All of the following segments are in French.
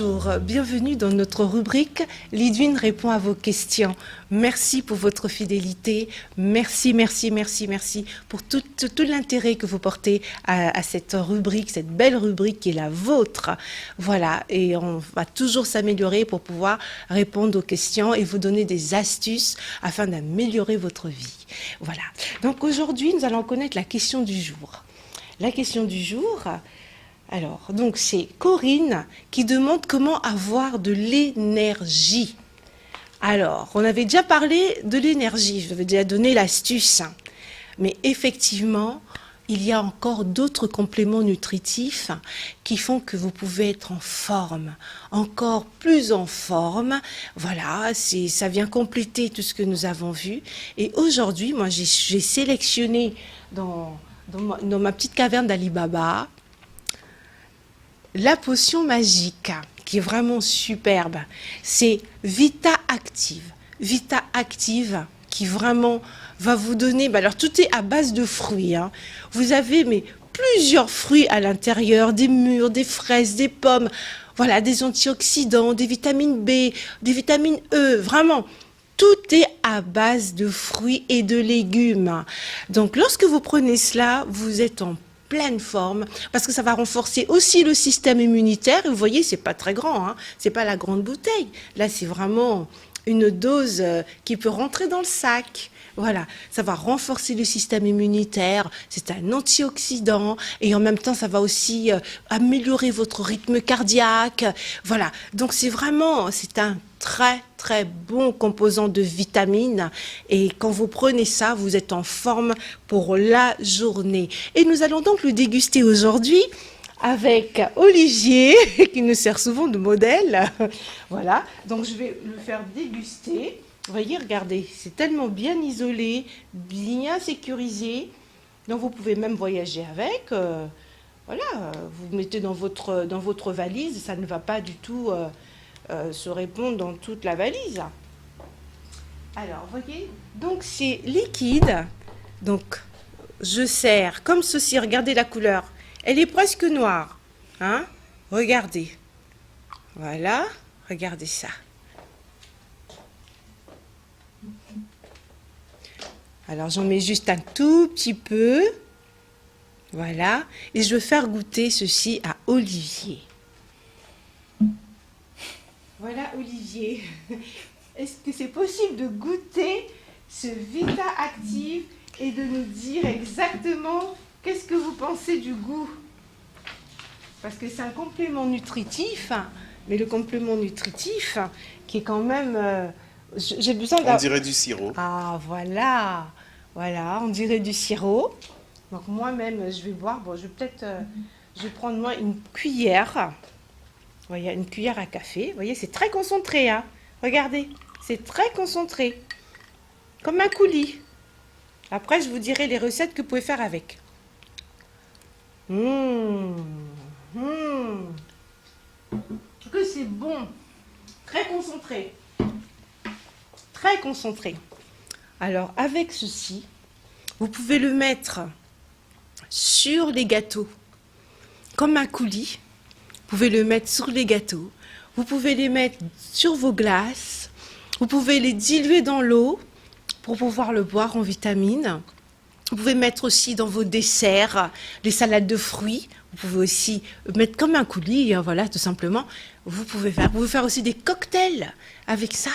Bonjour, bienvenue dans notre rubrique « Lidwine répond à vos questions ». Merci pour votre fidélité, merci pour tout l'intérêt que vous portez à cette rubrique, cette belle rubrique qui est la vôtre. Voilà, et on va toujours s'améliorer pour pouvoir répondre aux questions et vous donner des astuces afin d'améliorer votre vie. Voilà, donc aujourd'hui nous allons connaître la question du jour. La question du jour... Alors, donc c'est Corinne qui demande comment avoir de l'énergie. Alors, on avait déjà parlé de l'énergie, je vous avais déjà donné l'astuce. Mais effectivement, il y a encore d'autres compléments nutritifs qui font que vous pouvez être en forme, encore plus en forme. Voilà, ça vient compléter tout ce que nous avons vu. Et aujourd'hui, moi, j'ai sélectionné dans ma petite caverne d'Ali Baba la potion magique, qui est vraiment superbe, c'est Vita Active. Vita Active, qui vraiment va vous donner... alors, tout est à base de fruits. Hein. Vous avez plusieurs fruits à l'intérieur, des mûres, des fraises, des pommes, voilà, des antioxydants, des vitamines B, des vitamines E, vraiment... Tout est à base de fruits et de légumes. Donc, lorsque vous prenez cela, vous êtes en pleine forme, parce que ça va renforcer aussi le système immunitaire. Et vous voyez, c'est pas très grand, hein, c'est pas la grande bouteille. Là, c'est vraiment une dose qui peut rentrer dans le sac. Voilà, ça va renforcer le système immunitaire, c'est un antioxydant et en même temps, ça va aussi améliorer votre rythme cardiaque. Voilà, donc c'est un très bon composant de vitamines et quand vous prenez ça, vous êtes en forme pour la journée. Et nous allons donc le déguster aujourd'hui avec Olivier, qui nous sert souvent de modèle. Voilà, donc je vais le faire déguster. Vous voyez, regardez, c'est tellement bien isolé, bien sécurisé. Donc vous pouvez même voyager avec. Voilà, vous mettez dans votre valise, ça ne va pas du tout se répondre dans toute la valise. Alors, vous voyez, donc c'est liquide. Donc, je sers comme ceci, regardez la couleur. Elle est presque noire. Hein? Regardez. Voilà, regardez ça. Alors, j'en mets juste un tout petit peu. Voilà. Et je vais faire goûter ceci à Olivier. Voilà, Olivier. Est-ce que c'est possible de goûter ce Vita Active et de nous dire exactement qu'est-ce que vous pensez du goût? Parce que c'est un complément nutritif, mais le complément nutritif qui est quand même... j'ai besoin on dirait du sirop. Ah, voilà. Voilà, on dirait du sirop. Donc moi-même, je vais boire. Bon, je vais prendre moi une cuillère. Vous voyez, une cuillère à café. Vous voyez, c'est très concentré. Hein. Regardez, c'est très concentré. Comme un coulis. Après, je vous dirai les recettes que vous pouvez faire avec. Que c'est bon. Très concentré. Très concentré. Alors, avec ceci, vous pouvez le mettre sur les gâteaux, comme un coulis. Vous pouvez le mettre sur les gâteaux. Vous pouvez les mettre sur vos glaces. Vous pouvez les diluer dans l'eau pour pouvoir le boire en vitamines. Vous pouvez mettre aussi dans vos desserts, les salades de fruits. Vous pouvez aussi mettre comme un coulis, voilà, tout simplement. Vous pouvez faire aussi des cocktails avec ça.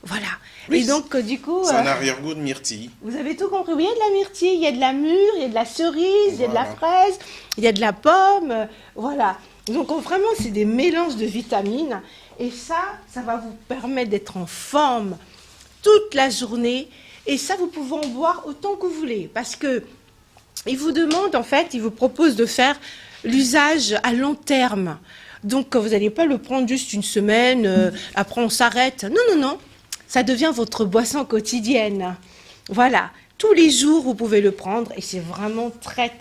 Voilà. Oui, et donc, du coup... c'est un arrière-goût de myrtille. Vous avez tout compris. Oui, il y a de la myrtille, il y a de la mûre, il y a de la cerise, il y a de la fraise, il y a de la pomme. Voilà. Donc, vraiment, c'est des mélanges de vitamines. Et ça va vous permettre d'être en forme toute la journée. Et ça, vous pouvez en boire autant que vous voulez. Parce que il vous demande, en fait, il vous propose de faire l'usage à long terme. Donc, vous n'allez pas le prendre juste une semaine, après on s'arrête. Non. Ça devient votre boisson quotidienne. Voilà. Tous les jours, vous pouvez le prendre et c'est vraiment très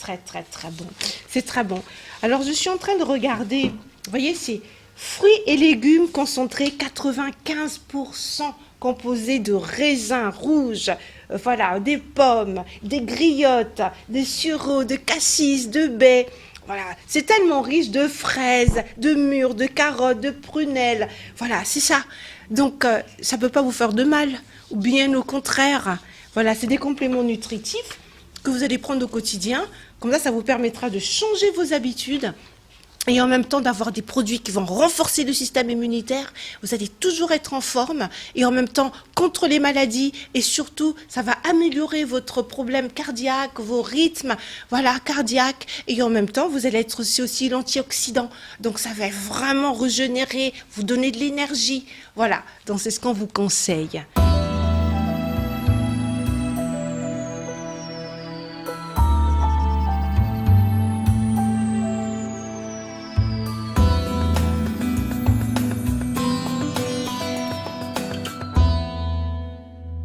bon. C'est très bon. Alors, je suis en train de regarder. Vous voyez, c'est fruits et légumes concentrés, 95% composés de raisins rouges, voilà, des pommes, des griottes, des sureaux, de cassis, de baies. Voilà, c'est tellement riche de fraises, de mûres, de carottes, de prunelles. Voilà, c'est ça. Donc, ça ne peut pas vous faire de mal, ou bien au contraire. Voilà, c'est des compléments nutritifs que vous allez prendre au quotidien. Comme ça vous permettra de changer vos habitudes et en même temps d'avoir des produits qui vont renforcer le système immunitaire. Vous allez toujours être en forme et en même temps contre les maladies et surtout ça va améliorer votre problème cardiaque, vos rythmes, voilà, cardiaques, et en même temps vous allez être aussi l'antioxydant. Donc ça va vraiment régénérer, vous donner de l'énergie. Voilà, donc c'est ce qu'on vous conseille.